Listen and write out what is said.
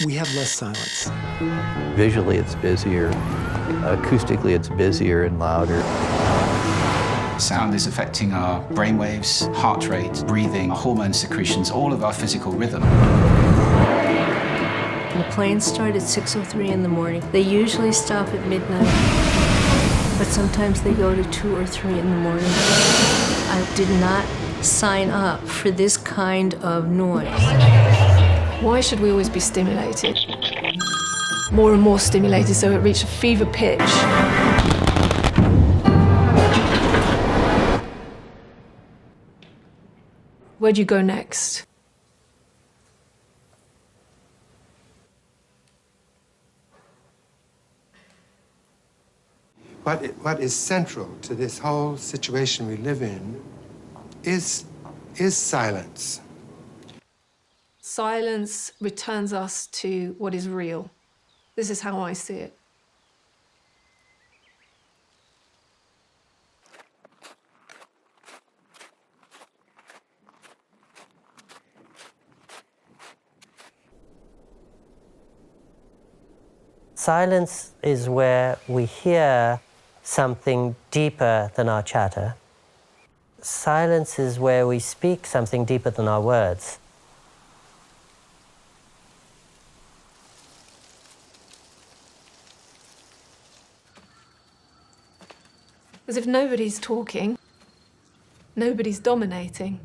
we have less silence. Visually, it's busier. Acoustically, it's busier and louder. Sound is affecting our brainwaves, heart rate, breathing, hormone secretions, all of our physical rhythm. The planes start at 6:03 in the morning. They usually stop at midnight, but sometimes they go to 2 or 3 in the morning. I did not sign up for this kind of noise. Why should we always be stimulated? More and more stimulated so it reaches a fever pitch. Where do you go next? What is central to this whole situation we live in is silence. Silence returns us to what is real. This is how I see it. Silence is where we hear something deeper than our chatter. Silence is where we speak something deeper than our words. As if nobody's talking, nobody's dominating.